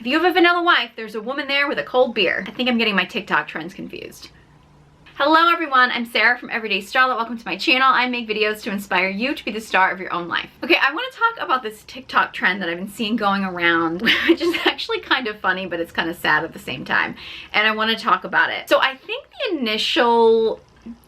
If you have a vanilla wife, there's a woman there with a cold beer. I think I'm getting my TikTok trends confused. Hello everyone, I'm Sarah from Everyday Starlet. Welcome to my channel. I make videos to inspire you to be the star of your own life. Okay, I want to talk about this TikTok trend that I've been seeing going around, which is actually kind of funny, but it's kind of sad at the same time. And I want to talk about it. So I think the initial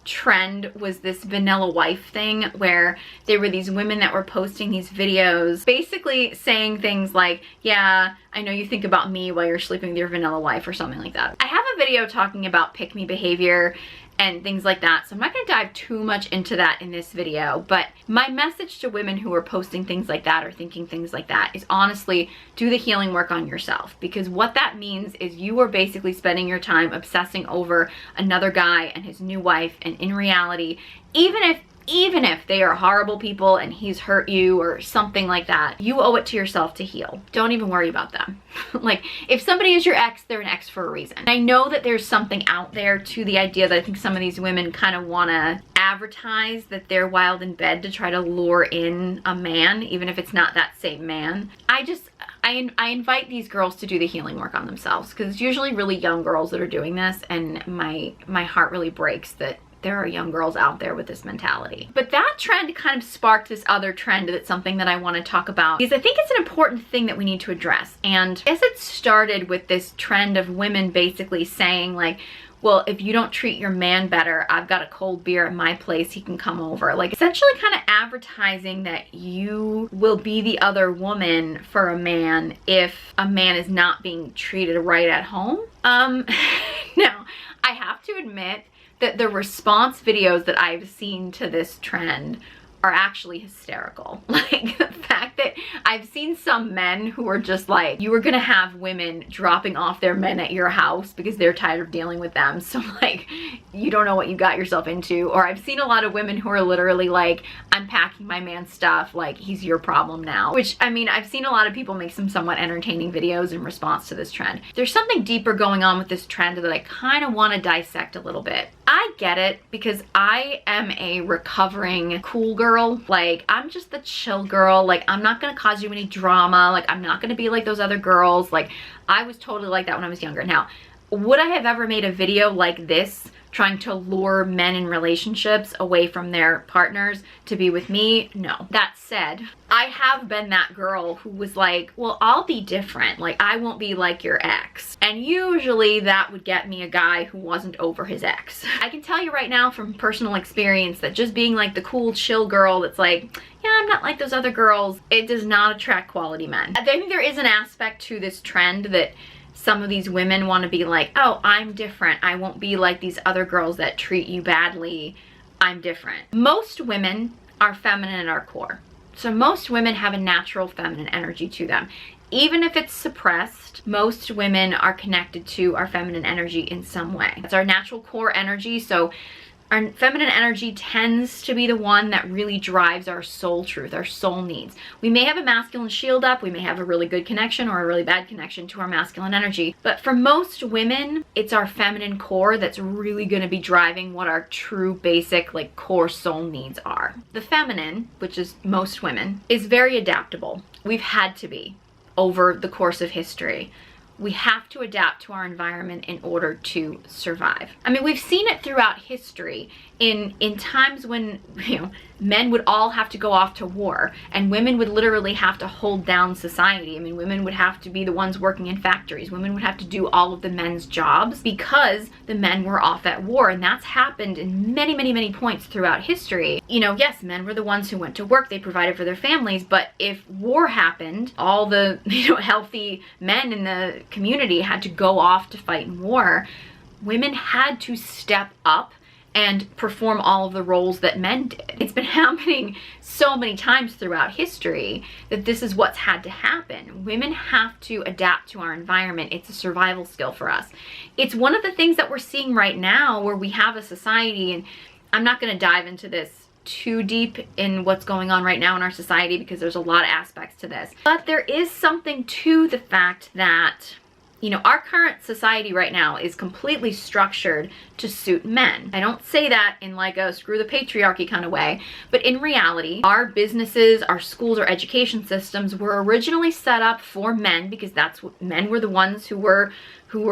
trend was this vanilla wife thing where there were these women that were posting these videos basically saying things like, yeah, I know you think about me while you're sleeping with your vanilla wife or something like that. I have a video talking about pick me behavior and things like that, so I'm not going to dive too much into that in this video, but my message to women who are posting things like that or thinking things like that is honestly do the healing work on yourself, because what that means is you are basically spending your time obsessing over another guy and his new wife, and in reality, even if they are horrible people and he's hurt you or something like that, you owe it to yourself to heal. Don't even worry about them. Like, if somebody is your ex, they're an ex for a reason. I know that there's something out there to the idea that I think some of these women kind of want to advertise that they're wild in bed to try to lure in a man, even if it's not that same man. I invite these girls to do the healing work on themselves, because it's usually really young girls that are doing this, and my heart really breaks that there are young girls out there with this mentality. But that trend kind of sparked this other trend that's something that I want to talk about, because I think it's an important thing that we need to address. And I guess it started with this trend of women basically saying like, well, if you don't treat your man better, I've got a cold beer at my place, he can come over. Like, essentially kind of advertising that you will be the other woman for a man if a man is not being treated right at home. Now, I have to admit that the response videos that I've seen to this trend are actually hysterical. Like, the fact that I've seen some men who are just like, you are gonna have women dropping off their men at your house because they're tired of dealing with them. So like, you don't know what you got yourself into. Or I've seen a lot of women who are literally like, I'm packing my man's stuff, like he's your problem now. Which, I mean, I've seen a lot of people make some somewhat entertaining videos in response to this trend. There's something deeper going on with this trend that I kind of want to dissect a little bit. I get it, because I am a recovering cool girl. Like, I'm just the chill girl. Like, I'm not gonna cause you any drama. Like, I'm not gonna be like those other girls. Like, I was totally like that when I was younger. Now, would I have ever made a video like this trying to lure men in relationships away from their partners to be with me? No. That said, I have been that girl who was like, well, I'll be different. Like, I won't be like your ex. And usually that would get me a guy who wasn't over his ex. I can tell you right now from personal experience that just being like the cool, chill girl that's like, yeah, I'm not like those other girls, it does not attract quality men. I think there is an aspect to this trend that some of these women want to be like, oh, I'm different. I won't be like these other girls that treat you badly. I'm different. Most women are feminine at our core. So most women have a natural feminine energy to them. Even if it's suppressed, most women are connected to our feminine energy in some way. It's our natural core energy. So our feminine energy tends to be the one that really drives our soul truth, our soul needs. We may have a masculine shield up, we may have a really good connection or a really bad connection to our masculine energy, but for most women, it's our feminine core that's really gonna be driving what our true basic like core soul needs are. The feminine, which is most women, is very adaptable. We've had to be over the course of history. We have to adapt to our environment in order to survive. I mean, we've seen it throughout history in times when, you know, men would all have to go off to war and women would literally have to hold down society. I mean, women would have to be the ones working in factories. Women would have to do all of the men's jobs because the men were off at war, and that's happened in many, many, many points throughout history. You know, yes, men were the ones who went to work, they provided for their families, but if war happened, all the, you know, healthy men in the community had to go off to fight in war. Women had to step up and perform all of the roles that men did. It's been happening so many times throughout history that this is what's had to happen. Women have to adapt to our environment. It's a survival skill for us. It's one of the things that we're seeing right now where we have a society, and I'm not gonna dive into this too deep in what's going on right now in our society because there's a lot of aspects to this. But there is something to the fact that you know, our current society right now is completely structured to suit men. I don't say that in like a screw the patriarchy kind of way, but in reality, our businesses, our schools, our education systems were originally set up for men because that's what men were, the ones who were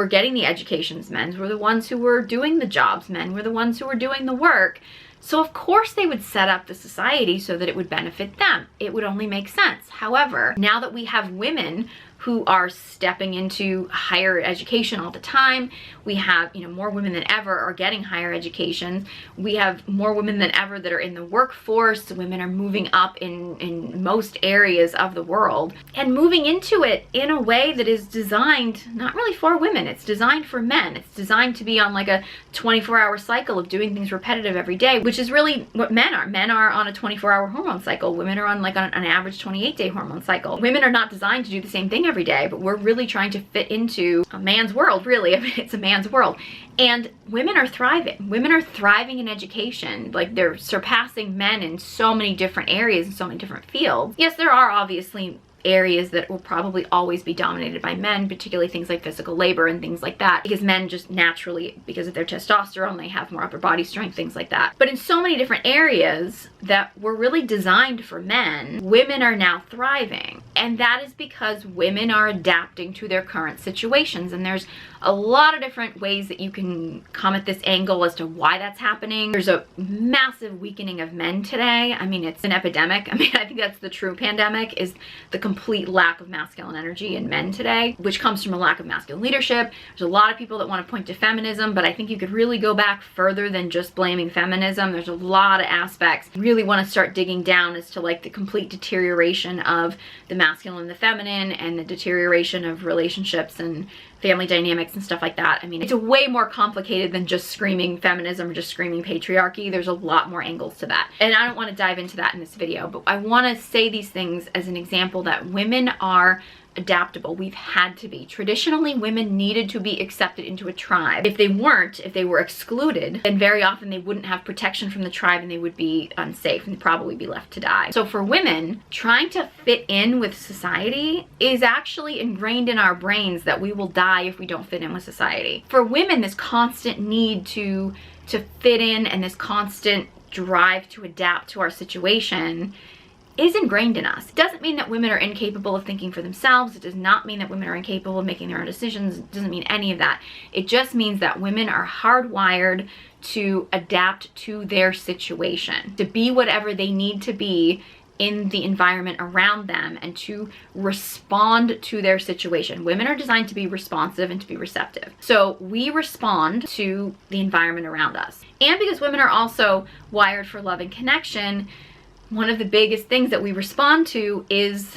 getting the educations. Men were the ones who were doing the jobs. Men were the ones who were doing the work. So of course they would set up the society so that it would benefit them. It would only make sense. However, now that we have women who are stepping into higher education all the time, we have, you know, more women than ever are getting higher educations. We have more women than ever that are in the workforce. Women are moving up in most areas of the world and moving into it in a way that is designed not really for women. It's designed for men. It's designed to be on like a 24-hour cycle of doing things repetitive every day, which is really what men are. Men are on a 24-hour hormone cycle. Women are on like an average 28-day hormone cycle. Women are not designed to do the same thing every day, but we're really trying to fit into a man's world, really. I mean, it's a man's world. And women are thriving. Women are thriving in education. Like, they're surpassing men in so many different areas and so many different fields. Yes, there are obviously areas that will probably always be dominated by men, particularly things like physical labor and things like that, because men just naturally, because of their testosterone, they have more upper body strength, things like that. But in so many different areas that were really designed for men, women are now thriving. And that is because women are adapting to their current situations. And there's a lot of different ways that you can come at this angle as to why that's happening. There's a massive weakening of men today. I mean, it's an epidemic. I mean, I think that's the true pandemic, is the complete lack of masculine energy in men today, which comes from a lack of masculine leadership. There's a lot of people that want to point to feminism, but I think you could really go back further than just blaming feminism. There's a lot of aspects. Really want to start digging down as to like the complete deterioration of the masculine and the feminine, and the deterioration of relationships and family dynamics and stuff like that. I mean, it's way more complicated than just screaming feminism or just screaming patriarchy. There's a lot more angles to that. And I don't want to dive into that in this video, but I want to say these things as an example that women are adaptable. We've had to be. Traditionally, women needed to be accepted into a tribe. If they weren't, if they were excluded, then very often they wouldn't have protection from the tribe and they would be unsafe and probably be left to die. So for women, trying to fit in with society is actually ingrained in our brains that we will die if we don't fit in with society. For women, this constant need to fit in and this constant drive to adapt to our situation is ingrained in us. It doesn't mean that women are incapable of thinking for themselves. It does not mean that women are incapable of making their own decisions. It doesn't mean any of that. It just means that women are hardwired to adapt to their situation, to be whatever they need to be in the environment around them, and to respond to their situation. Women are designed to be responsive and to be receptive. So we respond to the environment around us. And because women are also wired for love and connection, one of the biggest things that we respond to is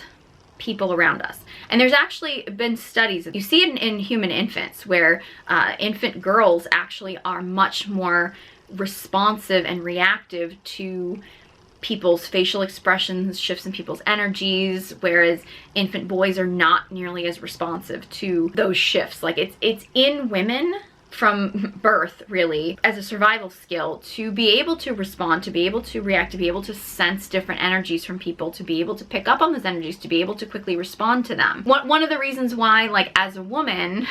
people around us. And there's actually been studies, you see it in human infants, where infant girls actually are much more responsive and reactive to people's facial expressions, shifts in people's energies, whereas infant boys are not nearly as responsive to those shifts. Like, it's in women from birth, really, as a survival skill, to be able to respond, to be able to react, to be able to sense different energies from people, to be able to pick up on those energies, to be able to quickly respond to them. One of the reasons why, like, as a woman,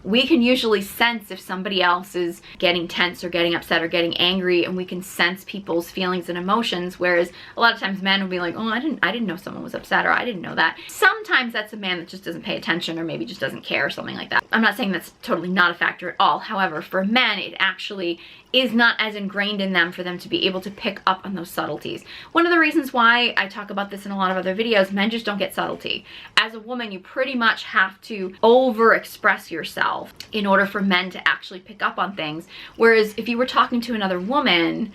we can usually sense if somebody else is getting tense or getting upset or getting angry, and we can sense people's feelings and emotions, whereas a lot of times men will be like, oh, I didn't know someone was upset, or I didn't know that. Sometimes that's a man that just doesn't pay attention, or maybe just doesn't care, or something like that. I'm not saying that's totally not a factor at all. However, for men, it actually is not as ingrained in them for them to be able to pick up on those subtleties. One of the reasons why I talk about this in a lot of other videos, men just don't get subtlety. As a woman, you pretty much have to over-express yourself in order for men to actually pick up on things. Whereas if you were talking to another woman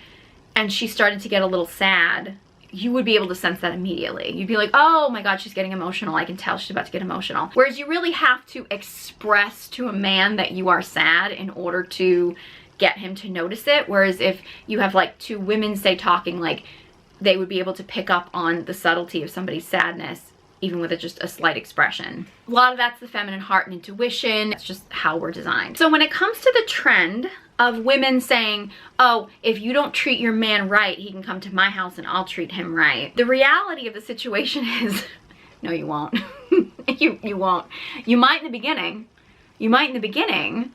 and she started to get a little sad, you would be able to sense that immediately. You'd be like, oh my God, she's getting emotional. I can tell she's about to get emotional. Whereas you really have to express to a man that you are sad in order to get him to notice it. Whereas if you have like two women, say, talking, like, they would be able to pick up on the subtlety of somebody's sadness even with just a slight expression. A lot of that's the feminine heart and intuition. It's just how we're designed. So when it comes to the trend of women saying, oh, if you don't treat your man right, he can come to my house and I'll treat him right, the reality of the situation is, no, you won't. you won't. You might in the beginning, You might in the beginning.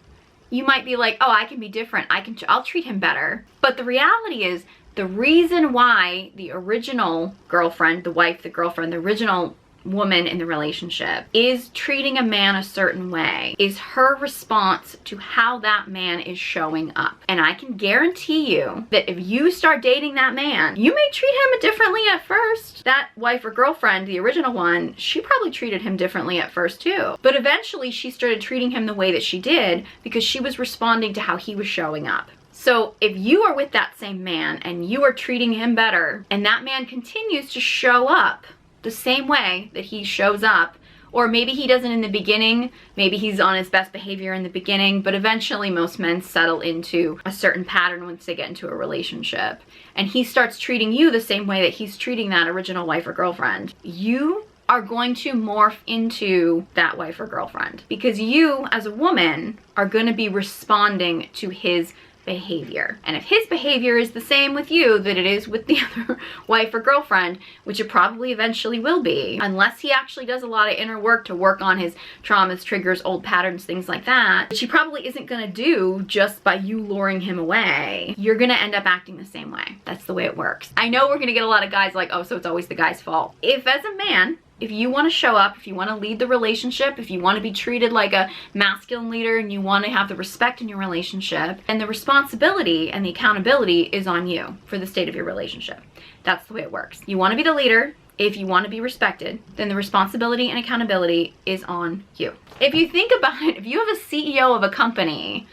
You might be like, oh, I can be different. I'll treat him better. But the reality is, the reason why the original girlfriend, the wife, the girlfriend, the original woman in the relationship is treating a man a certain way is her response to how that man is showing up. And I can guarantee you that if you start dating that man, you may treat him differently at first. That wife or girlfriend, the original one, she probably treated him differently at first too. But eventually she started treating him the way that she did because she was responding to how he was showing up. So if you are with that same man and you are treating him better and that man continues to show up the same way that he shows up, or maybe he doesn't in the beginning, maybe he's on his best behavior in the beginning, but eventually most men settle into a certain pattern once they get into a relationship, and he starts treating you the same way that he's treating that original wife or girlfriend, you are going to morph into that wife or girlfriend because you as a woman are going to be responding to his behavior. And if his behavior is the same with you that it is with the other wife or girlfriend, which it probably eventually will be, unless he actually does a lot of inner work to work on his traumas, triggers, old patterns, things like that, which he probably isn't going to do just by you luring him away, you're going to end up acting the same way. That's the way it works. I know we're going to get a lot of guys like, oh, so it's always the guy's fault. If as a man, if you want to show up, if you want to lead the relationship, if you want to be treated like a masculine leader and you want to have the respect in your relationship, and the responsibility and the accountability is on you for the state of your relationship. That's the way it works. You want to be the leader. If you want to be respected, then the responsibility and accountability is on you. If you think about it, if you have a CEO of a company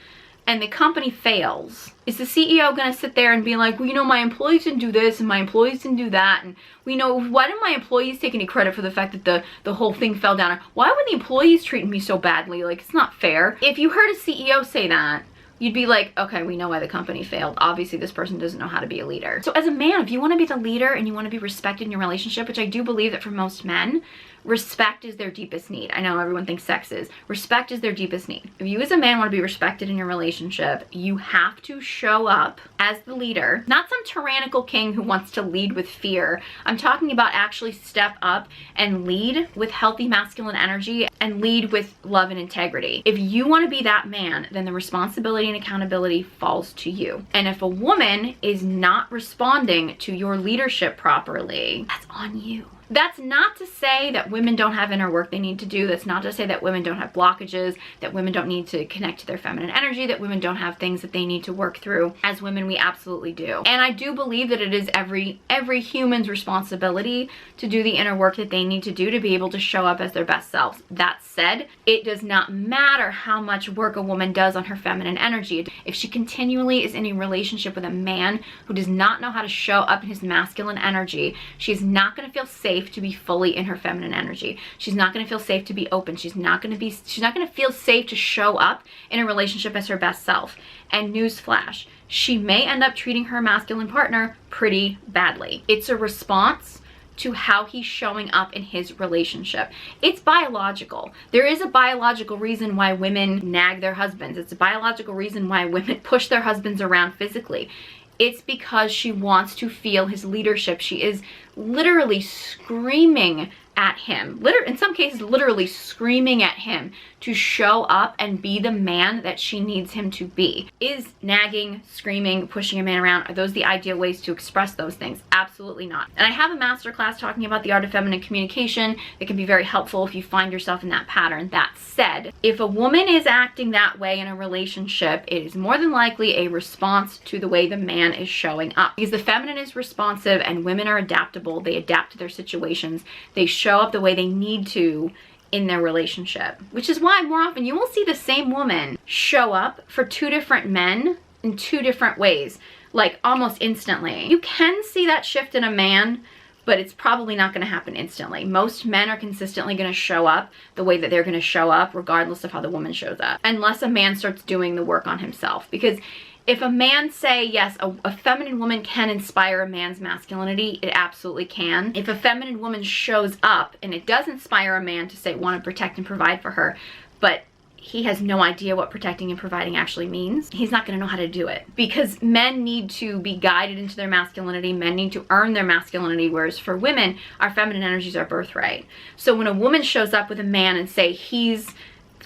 and the company fails, is the CEO going to sit there and be like, well, you know, my employees didn't do this and my employees didn't do that, and why didn't my employees take any credit for the fact that the whole thing fell down? Why were the employees treating me so badly? Like, it's not fair. If you heard a CEO say that, you'd be like, okay, we know why the company failed. Obviously, this person doesn't know how to be a leader. So as a man, if you want to be the leader and you want to be respected in your relationship, which I do believe that for most men, respect is their deepest need. I know everyone thinks sex is. Respect is their deepest need. If you as a man want to be respected in your relationship, you have to show up as the leader, not some tyrannical king who wants to lead with fear. I'm talking about actually step up and lead with healthy masculine energy and lead with love and integrity. If you want to be that man, then the responsibility and accountability falls to you. And if a woman is not responding to your leadership properly, that's on you. That's not to say that women don't have inner work they need to do. That's not to say that women don't have blockages, that women don't need to connect to their feminine energy, that women don't have things that they need to work through. As women, we absolutely do. And I do believe that it is every human's responsibility to do the inner work that they need to do to be able to show up as their best selves. That said, it does not matter how much work a woman does on her feminine energy. If she continually is in a relationship with a man who does not know how to show up in his masculine energy, she's not going to feel safe to be fully in her feminine energy. She's not going to feel safe to be open. She's not going to feel safe to show up in a relationship as her best self. And newsflash, she may end up treating her masculine partner pretty badly. It's a response to how he's showing up in his relationship. It's biological. There is a biological reason why women nag their husbands. It's a biological reason why women push their husbands around physically. It's because she wants to feel his leadership. She is literally screaming at him, in some cases literally screaming at him to show up and be the man that she needs him to be. Is nagging, screaming, pushing a man around, are those the ideal ways to express those things? Absolutely not. And I have a masterclass talking about the art of feminine communication that can be very helpful if you find yourself in that pattern. That said, if a woman is acting that way in a relationship, it is more than likely a response to the way the man is showing up. Because the feminine is responsive and women are adaptable. They adapt to their situations. They show up the way they need to in their relationship, which is why more often you will see the same woman show up for two different men in two different ways, like almost instantly. You can see that shift in a man, but it's probably not going to happen instantly. Most men are consistently going to show up the way that they're going to show up regardless of how the woman shows up, unless a man starts doing the work on himself. Because if a man say, yes, a feminine woman can inspire a man's masculinity, it absolutely can. If a feminine woman shows up and it does inspire a man to say, want to protect and provide for her, but he has no idea what protecting and providing actually means, he's not going to know how to do it. Because men need to be guided into their masculinity, men need to earn their masculinity, whereas for women, our feminine energies are birthright. So when a woman shows up with a man and say he's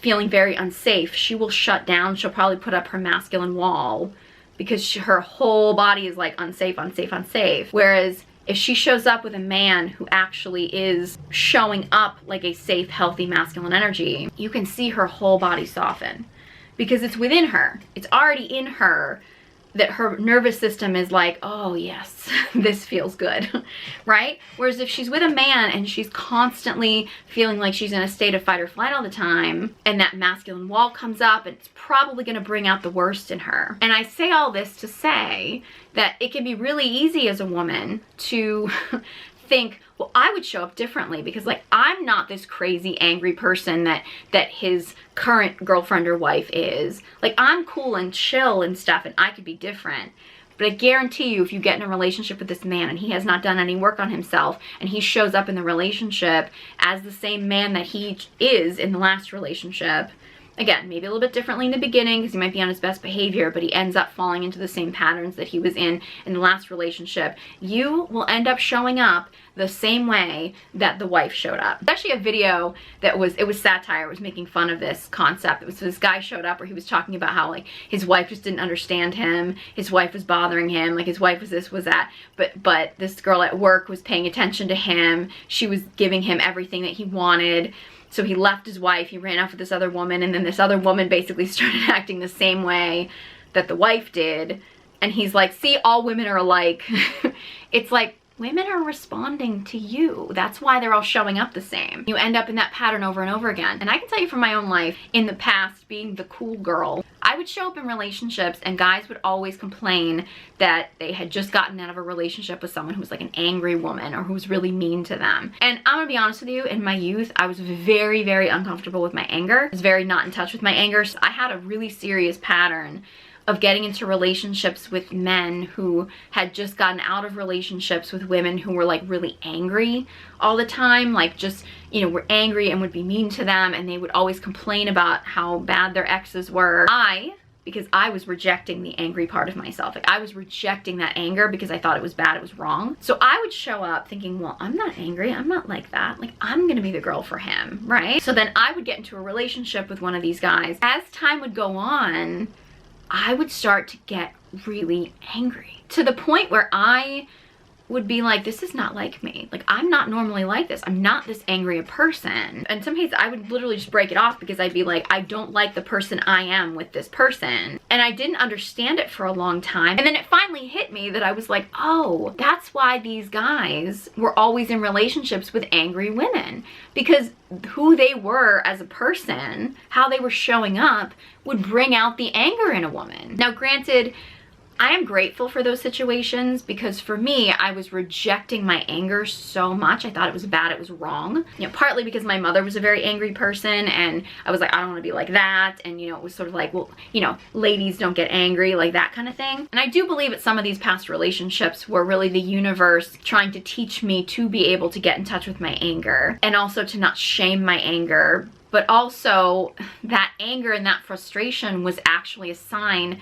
feeling very unsafe, she will shut down. She'll probably put up her masculine wall because her whole body is like unsafe, unsafe, unsafe. Whereas if she shows up with a man who actually is showing up like a safe, healthy masculine energy, you can see her whole body soften because it's within her. It's already in her that her nervous system is like, oh yes, this feels good, right? Whereas if she's with a man and she's constantly feeling like she's in a state of fight or flight all the time, and that masculine wall comes up, it's probably gonna bring out the worst in her. And I say all this to say that it can be really easy as a woman to think, well, I would show up differently because like I'm not this crazy angry person that his current girlfriend or wife is. Like I'm cool and chill and stuff and I could be different. But I guarantee you if you get in a relationship with this man and he has not done any work on himself and he shows up in the relationship as the same man that he is in the last relationship, again, maybe a little bit differently in the beginning because he might be on his best behavior, but he ends up falling into the same patterns that he was in the last relationship, you will end up showing up the same way that the wife showed up. It's actually a video that was satire. It was making fun of this concept. It was this guy showed up where he was talking about how like his wife just didn't understand him. His wife was bothering him. Like his wife was this, was that. But this girl at work was paying attention to him. She was giving him everything that he wanted. So he left his wife, he ran off with this other woman, and then this other woman basically started acting the same way that the wife did. And he's like, see, all women are alike. It's like, women are responding to you. That's why they're all showing up the same. You end up in that pattern over and over again. And I can tell you from my own life, in the past, being the cool girl, I would show up in relationships and guys would always complain that they had just gotten out of a relationship with someone who was like an angry woman or who was really mean to them. And I'm gonna be honest with you, in my youth, I was very, very uncomfortable with my anger. I was very not in touch with my anger. So I had a really serious pattern of getting into relationships with men who had just gotten out of relationships with women who were like really angry all the time, like just, you know, were angry and would be mean to them, and they would always complain about how bad their exes were. Because I was rejecting the angry part of myself. Like I was rejecting that anger because I thought it was bad, it was wrong. So I would show up thinking, well, I'm not angry, I'm not like that. Like I'm gonna be the girl for him, right? So then I would get into a relationship with one of these guys. As time would go on, I would start to get really angry to the point where I would be like, this is not like me. Like, I'm not normally like this. I'm not this angry a person. And some cases I would literally just break it off because I'd be like, I don't like the person I am with this person. And I didn't understand it for a long time. And then it finally hit me that I was like, oh, that's why these guys were always in relationships with angry women. Because who they were as a person, how they were showing up, would bring out the anger in a woman. Now, granted, I am grateful for those situations because for me, I was rejecting my anger so much. I thought it was bad, it was wrong. You know, partly because my mother was a very angry person and I was like, I don't want to be like that. And, you know, it was sort of like, well, you know, ladies don't get angry, like that kind of thing. And I do believe that some of these past relationships were really the universe trying to teach me to be able to get in touch with my anger and also to not shame my anger. But also that anger and that frustration was actually a sign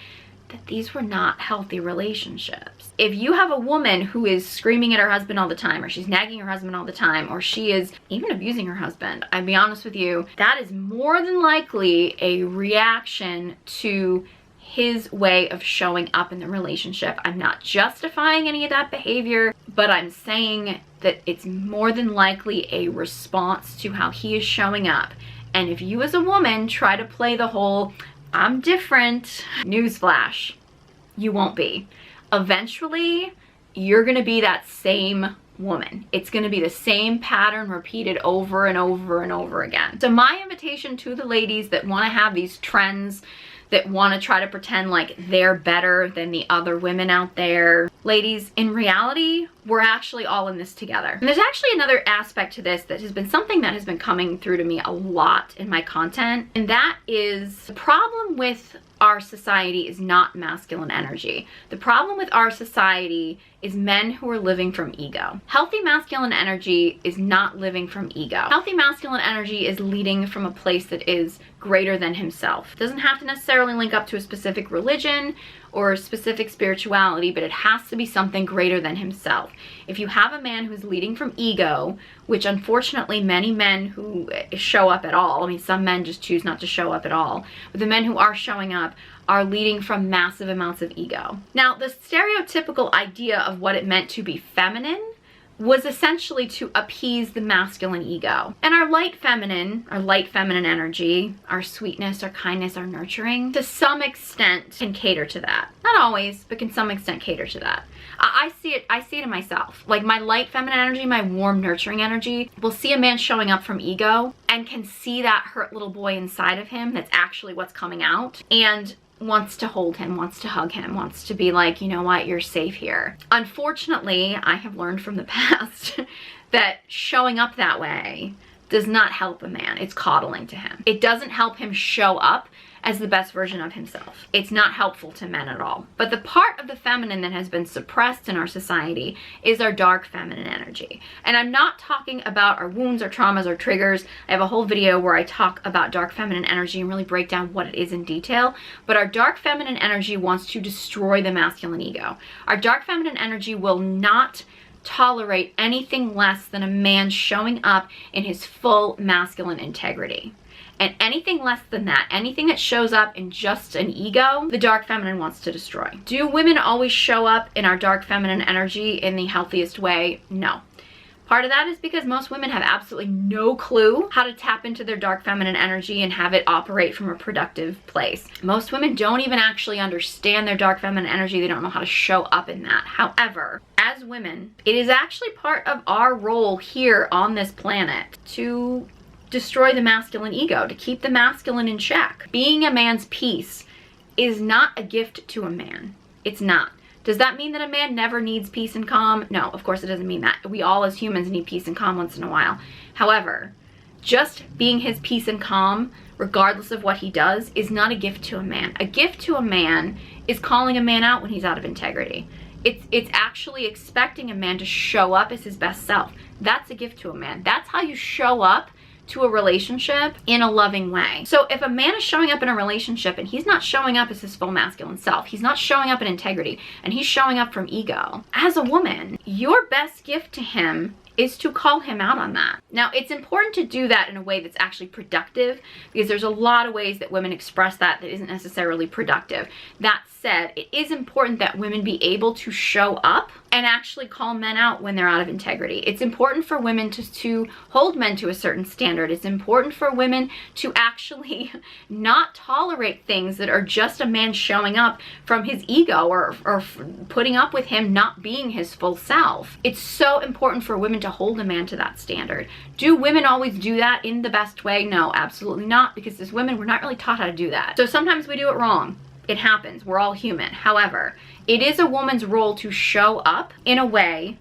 that these were not healthy relationships. If you have a woman who is screaming at her husband all the time, or she's nagging her husband all the time, or she is even abusing her husband, I'll be honest with you, that is more than likely a reaction to his way of showing up in the relationship. I'm not justifying any of that behavior, but I'm saying that it's more than likely a response to how he is showing up. And if you as a woman try to play the whole, I'm different, newsflash, you won't be. Eventually, you're gonna be that same woman. It's gonna be the same pattern repeated over and over and over again. So my invitation to the ladies that wanna have these trends, that wanna try to pretend like they're better than the other women out there. Ladies, in reality, we're actually all in this together. And there's actually another aspect to this that has been something that has been coming through to me a lot in my content, and that is the problem with our society is not masculine energy. The problem with our society is men who are living from ego. Healthy masculine energy is not living from ego. Healthy masculine energy is leading from a place that is greater than himself. It doesn't have to necessarily link up to a specific religion or a specific spirituality, but it has to be something greater than himself. If you have a man who's leading from ego, which unfortunately many men who show up at all, I mean, some men just choose not to show up at all, but the men who are showing up are leading from massive amounts of ego. Now, the stereotypical idea of what it meant to be feminine was essentially to appease the masculine ego. And our light feminine energy, our sweetness, our kindness, our nurturing, to some extent can cater to that. Not always, but can some extent cater to that. I see it in myself. Like my light feminine energy, my warm nurturing energy, will see a man showing up from ego and can see that hurt little boy inside of him that's actually what's coming out, and wants to hold him, wants to hug him, wants to be like, you know what, you're safe here. Unfortunately, I have learned from the past that showing up that way does not help a man. It's coddling to him. It doesn't help him show up as the best version of himself. It's not helpful to men at all. But the part of the feminine that has been suppressed in our society is our dark feminine energy. And I'm not talking about our wounds, our traumas, our triggers. I have a whole video where I talk about dark feminine energy and really break down what it is in detail. But our dark feminine energy wants to destroy the masculine ego. Our dark feminine energy will not tolerate anything less than a man showing up in his full masculine integrity. And anything less than that, anything that shows up in just an ego, the dark feminine wants to destroy. Do women always show up in our dark feminine energy in the healthiest way? No. Part of that is because most women have absolutely no clue how to tap into their dark feminine energy and have it operate from a productive place. Most women don't even actually understand their dark feminine energy. They don't know how to show up in that. However, as women, it is actually part of our role here on this planet to destroy the masculine ego, to keep the masculine in check. Being a man's peace is not a gift to a man. It's not. Does that mean that a man never needs peace and calm? No, of course it doesn't mean that. We all as humans need peace and calm once in a while. However, just being his peace and calm, regardless of what he does, is not a gift to a man. A gift to a man is calling a man out when he's out of integrity. It's actually expecting a man to show up as his best self. That's a gift to a man. That's how you show up to a relationship in a loving way. So if a man is showing up in a relationship and he's not showing up as his full masculine self, he's not showing up in integrity, and he's showing up from ego, as a woman, your best gift to him is to call him out on that. Now, it's important to do that in a way that's actually productive, because there's a lot of ways that women express that isn't necessarily productive. That said, it is important that women be able to show up and actually call men out when they're out of integrity. It's important for women to hold men to a certain standard. It's important for women to actually not tolerate things that are just a man showing up from his ego or putting up with him not being his full self. It's so important for women to hold a man to that standard. Do women always do that in the best way? No, absolutely not, because as women, we're not really taught how to do that. So sometimes we do it wrong. It happens. We're all human. However, it is a woman's role to show up in a way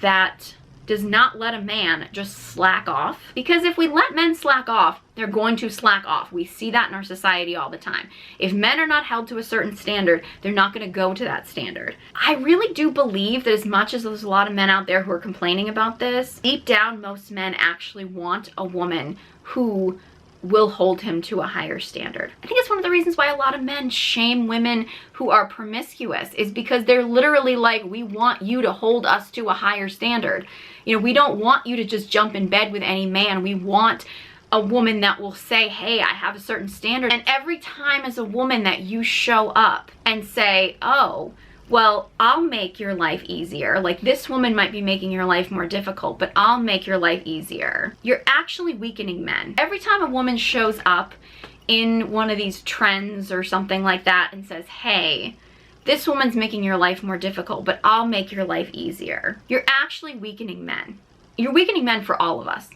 that does not let a man just slack off. Because if we let men slack off, they're going to slack off. We see that in our society all the time. If men are not held to a certain standard, they're not going to go to that standard. I really do believe that as much as there's a lot of men out there who are complaining about this, deep down, most men actually want a woman who will hold him to a higher standard. I think it's one of the reasons why a lot of men shame women who are promiscuous, is because they're literally like, we want you to hold us to a higher standard. You know, we don't want you to just jump in bed with any man. We want a woman that will say, hey, I have a certain standard. And every time as a woman that you show up and say, oh, well, I'll make your life easier. Like, this woman might be making your life more difficult, but I'll make your life easier. You're actually weakening men. Every time a woman shows up in one of these trends or something like that and says, hey, this woman's making your life more difficult, but I'll make your life easier, you're actually weakening men. You're weakening men for all of us.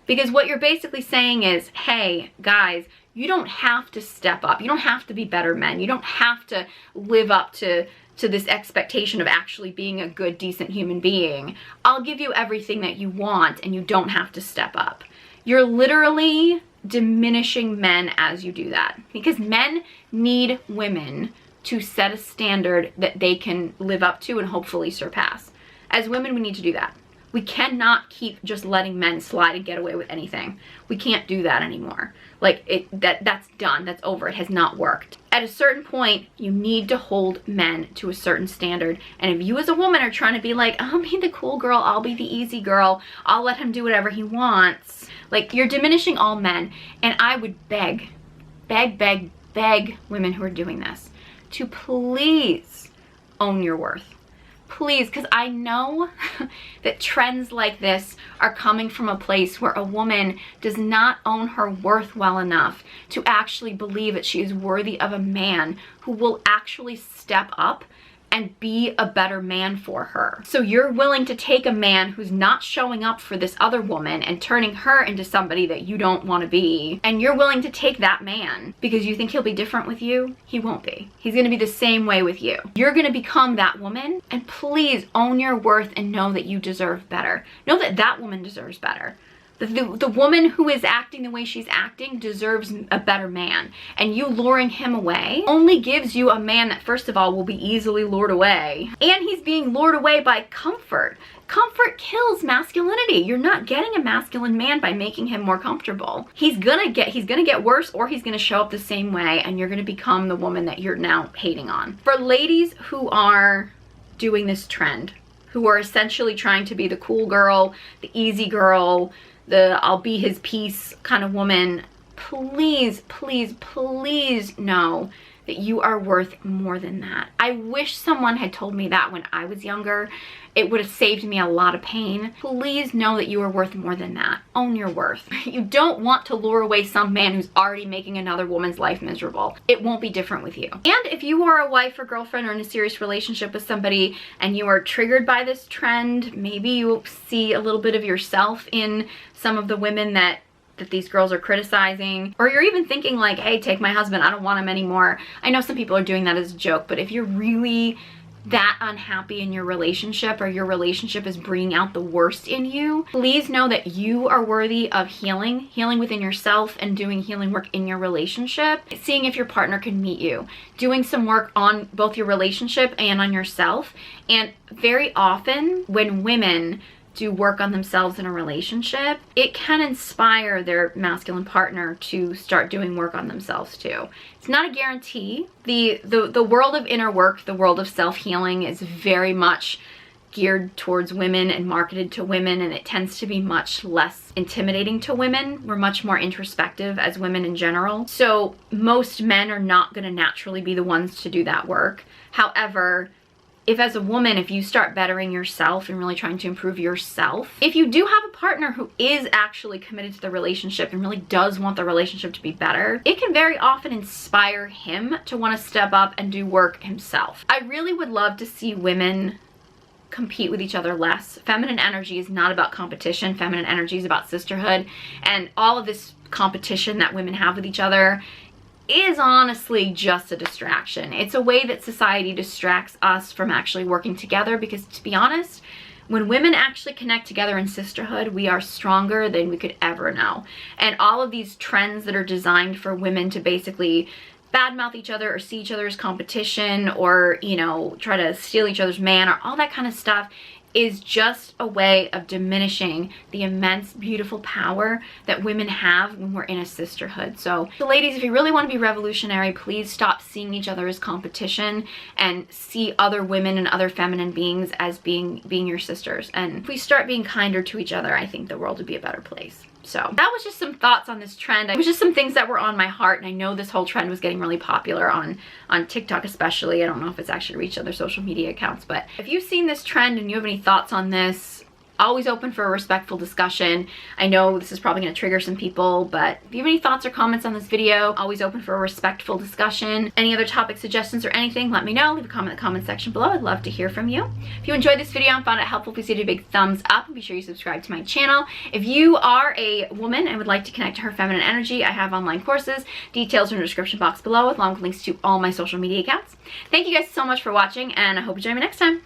Because what you're basically saying is, hey, guys, you don't have to step up. You don't have to be better men. You don't have to live up to this expectation of actually being a good, decent human being. I'll give you everything that you want and you don't have to step up. You're literally diminishing men as you do that, because men need women to set a standard that they can live up to and hopefully surpass. As women, we need to do that. We cannot keep just letting men slide and get away with anything. We can't do that anymore. Like, that's done. That's over. It has not worked. At a certain point, you need to hold men to a certain standard. And if you as a woman are trying to be like, I'll be the cool girl, I'll be the easy girl, I'll let him do whatever he wants, like, you're diminishing all men. And I would beg women who are doing this to please own your worth. Please, because I know that trends like this are coming from a place where a woman does not own her worth well enough to actually believe that she is worthy of a man who will actually step up and be a better man for her. So you're willing to take a man who's not showing up for this other woman and turning her into somebody that you don't want to be. And you're willing to take that man because you think he'll be different with you. He won't be. He's going to be the same way with you. You're going to become that woman, and please own your worth and know that you deserve better. Know that that woman deserves better. The woman who is acting the way she's acting deserves a better man. And you luring him away only gives you a man that, first of all, will be easily lured away. And he's being lured away by comfort. Comfort kills masculinity. You're not getting a masculine man by making him more comfortable. He's gonna get worse, or he's gonna show up the same way, and you're gonna become the woman that you're now hating on. For ladies who are doing this trend, who are essentially trying to be the cool girl, the easy girl, the I'll be his piece kind of woman, please, please, please know that you are worth more than that. I wish someone had told me that when I was younger. It would have saved me a lot of pain. Please know that you are worth more than that. Own your worth. You don't want to lure away some man who's already making another woman's life miserable. It won't be different with you. And if you are a wife or girlfriend or in a serious relationship with somebody and you are triggered by this trend, maybe you see a little bit of yourself in some of the women that these girls are criticizing, or you're even thinking like, hey, take my husband, I don't want him anymore. I know some people are doing that as a joke, but if you're really that unhappy in your relationship, or your relationship is bringing out the worst in you, please know that you are worthy of healing within yourself and doing healing work in your relationship, seeing if your partner can meet you, doing some work on both your relationship and on yourself. And very often when women do work on themselves in a relationship, it can inspire their masculine partner to start doing work on themselves too. It's not a guarantee. The world of inner work, the world of self-healing is very much geared towards women and marketed to women, and it tends to be much less intimidating to women. We're much more introspective as women in general. So most men are not going to naturally be the ones to do that work. However, if as a woman, if you start bettering yourself and really trying to improve yourself, if you do have a partner who is actually committed to the relationship and really does want the relationship to be better, it can very often inspire him to want to step up and do work himself. I really would love to see women compete with each other less. Feminine energy is not about competition. Feminine energy is about sisterhood, and all of this competition that women have with each other is honestly just a distraction. It's a way that society distracts us from actually working together, because to be honest, when women actually connect together in sisterhood, we are stronger than we could ever know. And all of these trends that are designed for women to basically badmouth each other or see each other as competition, or, you know, try to steal each other's man, or all that kind of stuff, is just a way of diminishing the immense, beautiful power that women have when we're in a sisterhood. So ladies, if you really want to be revolutionary, please stop seeing each other as competition and see other women and other feminine beings as being your sisters. And if we start being kinder to each other, I think the world would be a better place. So that was just some thoughts on this trend. It was just some things that were on my heart, and I know this whole trend was getting really popular on TikTok especially. I don't know if it's actually reached other social media accounts, but if you've seen this trend and you have any thoughts on this, always open for a respectful discussion. I know this is probably going to trigger some people, but if you have any thoughts or comments on this video, always open for a respectful discussion. Any other topic suggestions or anything, let me know. Leave a comment in the comment section below. I'd love to hear from you. If you enjoyed this video and found it helpful, please give it a big thumbs up, and be sure you subscribe to my channel. If you are a woman and would like to connect to her feminine energy, I have online courses. Details are in the description box below, along with links to all my social media accounts. Thank you guys so much for watching, and I hope you join me next time.